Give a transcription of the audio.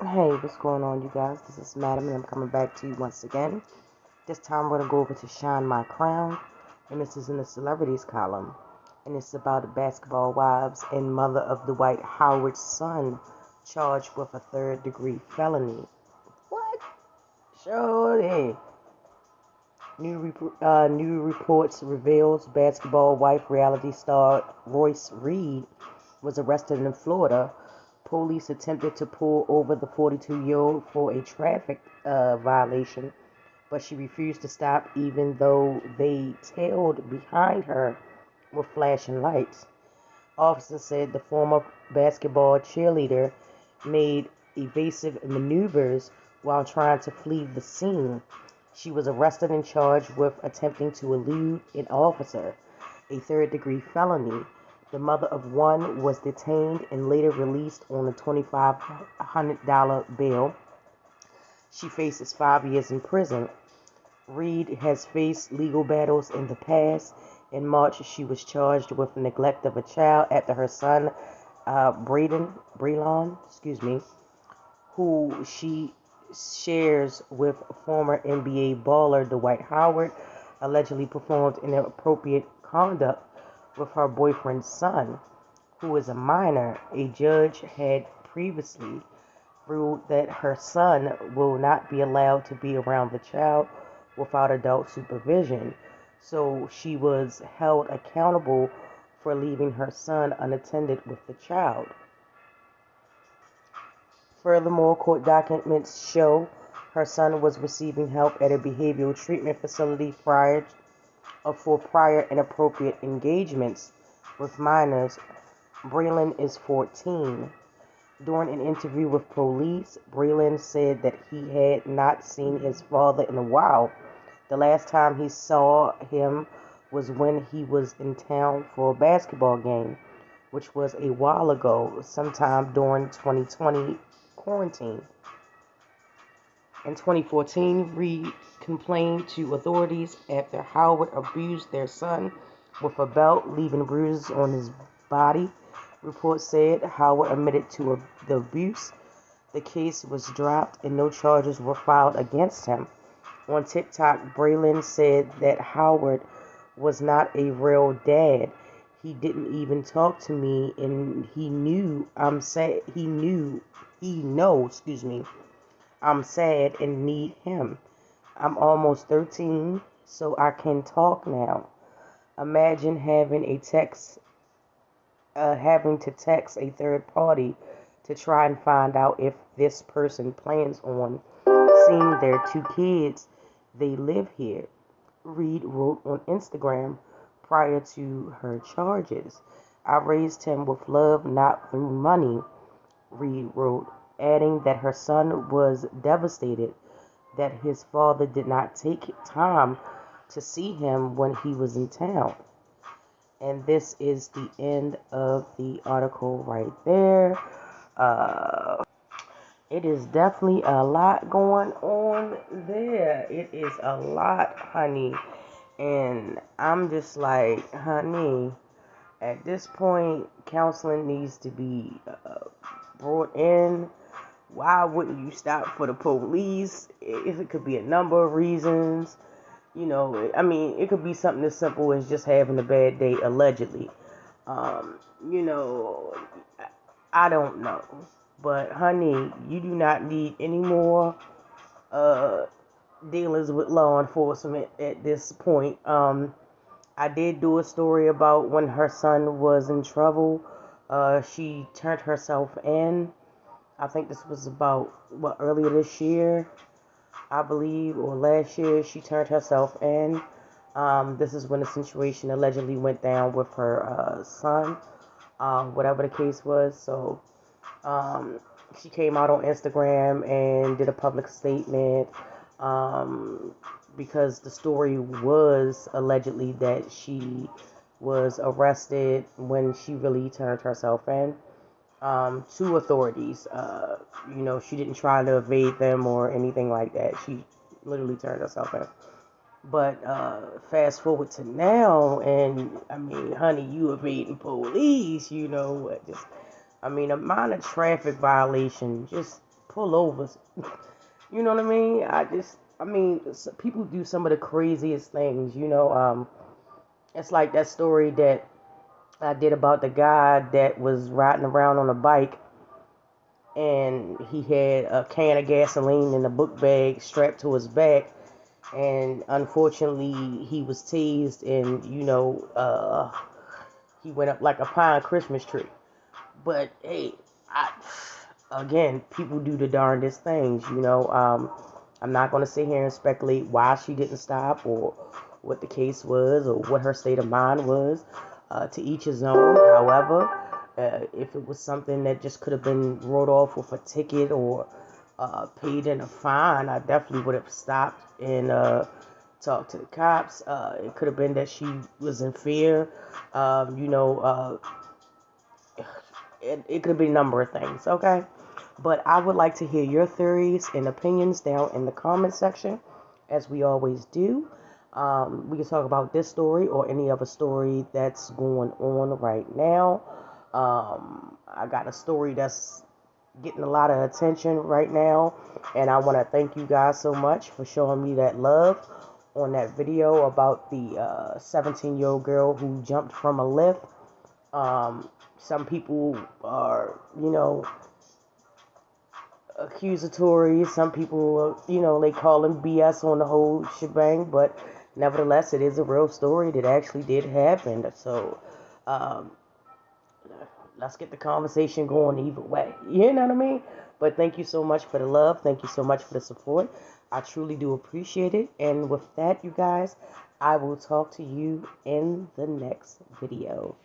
Hey, what's going on, you guys? This is Madam, and I'm coming back to you once again. This time, we're going to go over to Shine My Crown, and this is in the celebrities column. And it's about the basketball wives and mother of Dwight Howard's son, charged with a third-degree felony. What? Shorty. New reports reveals basketball wife reality star Royce Reed was arrested in Florida. Police attempted to pull over the 42-year-old for a traffic violation, but she refused to stop even though they tailed behind her with flashing lights. Officers said the former basketball cheerleader made evasive maneuvers while trying to flee the scene. She was arrested and charged with attempting to elude an officer, a third-degree felony. The mother of one was detained and later released on a $2,500 bail. She faces 5 years in prison. Reed has faced legal battles in the past. In March, she was charged with neglect of a child after her son, Braylon, who she shares with former NBA baller Dwight Howard, allegedly performed inappropriate conduct with her boyfriend's son, who is a minor. A judge had previously ruled that her son will not be allowed to be around the child without adult supervision, so she was held accountable for leaving her son unattended with the child. Furthermore, court documents show her son was receiving help at a behavioral treatment facility for prior inappropriate engagements with minors. Braylon is 14. During an interview with police, Braylon said that he had not seen his father in a while. The last time he saw him was when he was in town for a basketball game, which was a while ago, sometime during 2020 quarantine. In 2014, Reed complained to authorities after Howard abused their son with a belt, leaving bruises on his body. Reports said Howard admitted to the abuse. The case was dropped and no charges were filed against him. On TikTok, Braylon said that Howard was not a real dad. He didn't even talk to me, and he knew I'm sad. I'm sad and need him. I'm almost 13, so I can talk now. Imagine having to text a third party to try and find out if this person plans on seeing their 2 kids. They live here, Reed wrote on Instagram prior to her charges. I raised him with love, not through money, Reed wrote, adding that her son was devastated that his father did not take time to see him when he was in town. And this is the end of the article right there. It is definitely a lot going on there. It is a lot, honey. And I'm just like, honey, at this point, counseling needs to be brought in. Why wouldn't you stop for the police? If it could be a number of reasons. It could be something as simple as just having a bad day, allegedly. You know, I don't know. But, honey, you do not need any more dealings with law enforcement at this point. I did do a story about when her son was in trouble. She turned herself in. I think this was about, earlier this year, I believe, or last year, she turned herself in. This is when the situation allegedly went down with her son, whatever the case was. So, she came out on Instagram and did a public statement, because the story was allegedly that she was arrested when she really turned herself in to authorities. She didn't try to evade them or anything like that. She literally turned herself in. But fast forward to now, and honey, you evading police, a minor traffic violation. Just pullovers. You know what I mean? People do some of the craziest things, you know. It's like that story that I did about the guy that was riding around on a bike and he had a can of gasoline in a book bag strapped to his back, and unfortunately he was tased, and he went up like a pine Christmas tree. But hey, again, people do the darndest things, you know. I'm not going to sit here and speculate why she didn't stop or what the case was or what her state of mind was. To each his own. However, if it was something that just could have been wrote off with a ticket or paid in a fine, I definitely would have stopped and talked to the cops. It could have been that she was in fear. It could be a number of things, okay? But I would like to hear your theories and opinions down in the comment section, as we always do. We can talk about this story or any other story that's going on right now. I got a story that's getting a lot of attention right now, and I want to thank you guys so much for showing me that love on that video about the 17-year-old girl who jumped from a lift. Some people are, accusatory. Some people, they call him BS on the whole shebang, but nevertheless, it is a real story that actually did happen. So, let's get the conversation going either way. You know what I mean? But thank you so much for the love. Thank you so much for the support. I truly do appreciate it. And with that, you guys, I will talk to you in the next video.